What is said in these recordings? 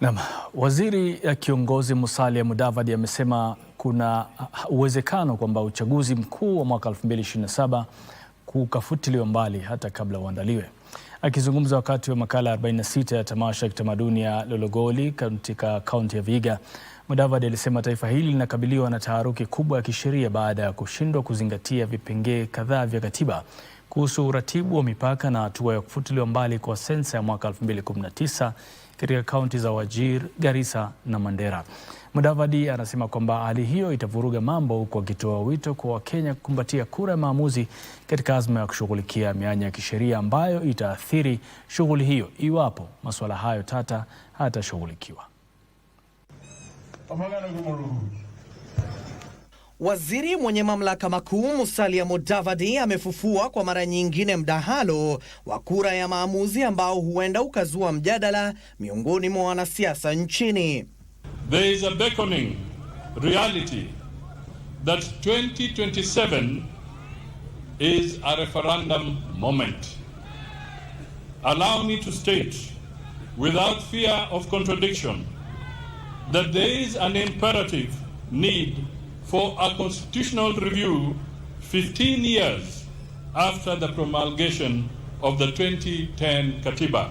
Naam, waziri kiongozi Musalia Mudavadi amesema kuna uwezekano kwamba uchaguzi mkuu wa mwaka 2027 kukafutiliwa mbali hata kabla uandaliwe. Akizungumza wakati wa makala 46 ya tamasha ya kitamaduni ya Lologoli katika kaunti ya Vihiga, Mudavadi alisema taifa hili linakabiliwa na taharuki kubwa ya kisheria baada ya kushindwa kuzingatia vipengee kadhaa vya katiba kuhusu uratibu wa mipaka na hatua ya kufutiliwa mbali kwa sensa ya mwaka 2019 katika kaunti za Wajir, Garissa na Mandera. Mudavadi anasema kwamba hali hiyo itavuruga mambo, huku akitoa wito kwa Wakenya kukumbatia kura ya maamuzi katika azma ya kushughulikia mianya ya kisheria ambayo itaathiri shughuli hiyo iwapo masuala hayo tata hatashughulikiwa. Waziri mwenye mamlaka makuu Musalia Mudavadi amefufua kwa mara nyingine mdahalo wa kura ya maamuzi ambao huenda ukazua mjadala miongoni mwa wanasiasa nchini. There is a beckoning reality that 2027 is a referendum moment. Allow me to state without fear of contradiction that there is an imperative need for a constitutional review 15 years after the promulgation of the 2010 Katiba.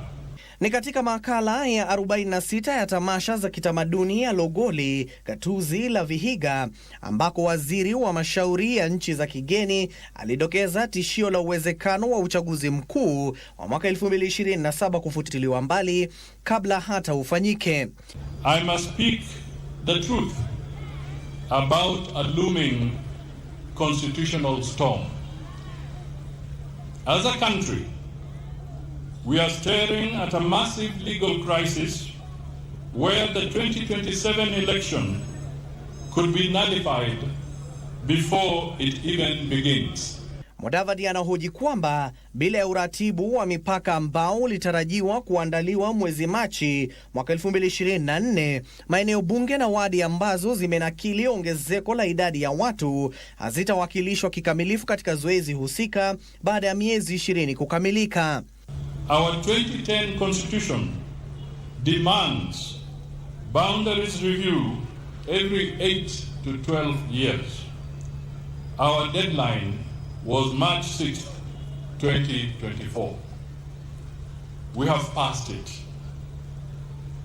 Ni katika makala ya 46 ya tamasha za kitamaduni ya Logoli, gatuzi la Vihiga, ambako waziri wa mashauri ya nchi za kigeni alidokeza tishio la uwezekano wa uchaguzi mkuu wa mwaka 2027 kufutiliwa mbali kabla hata ufanyike. I must speak the truth about a looming constitutional storm. As a country, we are staring at a massive legal crisis where the 2027 election could be nullified before it even begins. Mudavadi anahoji kwamba bila ya uratibu wa mipaka ambao ulitarajiwa kuandaliwa mwezi Machi mwaka 2024, maeneo bunge na wadi ambazo zimenakili ongezeko la idadi ya watu hazitawakilishwa kikamilifu katika zoezi husika baada ya miezi 20 kukamilika. Our 2010 Constitution demands boundaries review every 8 to 12 years. Our deadline was March 6, 2024. We have passed it.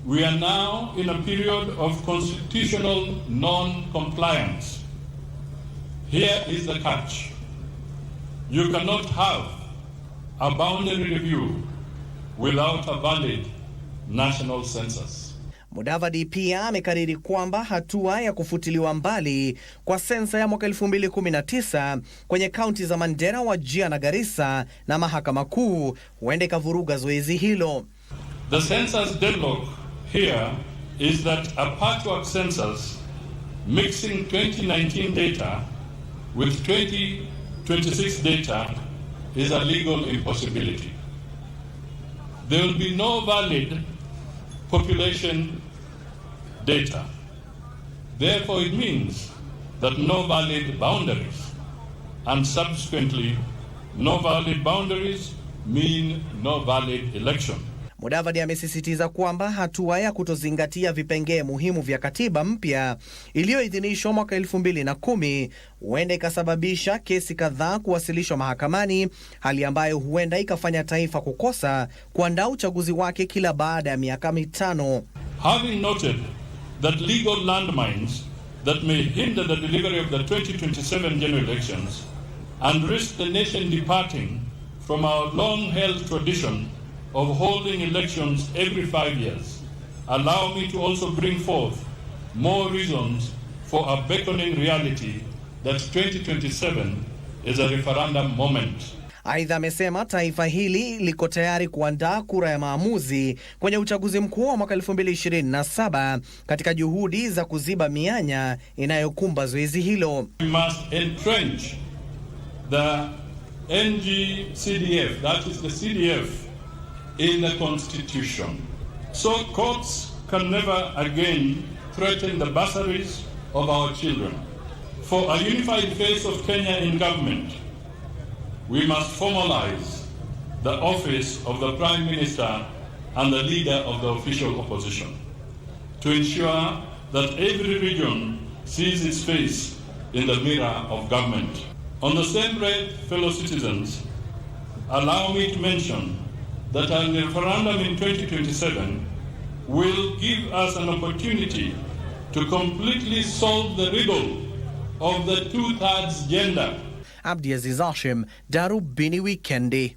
We are now in a period of constitutional non-compliance. Here is the catch. You cannot have a boundary review without a valid national census. Mudavadi pia amekariri kwamba hatua ya kufutiliwa mbali kwa sensa ya mwaka 2019 kwenye kaunti za Mandera, Wajir na Garissa na mahakama kuu huenda ikavuruga zoezi hilo. The census deadlock here is that a patchwork census mixing 2019 data with 2026 data is a legal impossibility. There will be no valid population data. Therefore, it means that no valid boundaries, and subsequently, no valid boundaries mean no valid election. Mudavadi amesisitiza kwamba hatua ya kutozingatia vipengee muhimu vya katiba mpya iliyoidhinishwa mwaka 2010 huenda ikasababisha kesi kadhaa kuwasilishwa mahakamani, hali ambayo huenda ikafanya taifa kukosa kuandaa uchaguzi wake kila baada ya miaka 5. Having noted that legal landmines that may hinder the delivery of the 2027 general elections and risk the nation departing from our long-held tradition of holding elections every 5 years, allow me to also bring forth more reasons for a beckoning reality that 2027 is a referendum moment. Aidha, amesema taifa hili liko tayari kuandaa kura ya maamuzi kwenye uchaguzi mkuu wa mwaka 2027 katika juhudi za kuziba mianya inayokumba zoezi hilo. We must entrench the NG-CDF, that is the CDF, in the Constitution, so courts can never again threaten the bursaries of our children. For a unified face of Kenya in government, we must formalize the office of the Prime Minister and the leader of the official opposition. to ensure that every region sees its face in the mirror of government. On the same breath, fellow citizens, allow me to mention that a referendum in 2027 will give us an opportunity to completely solve the riddle of the two-thirds gender. Abdiaziz Hashim, Darubini Wikendi.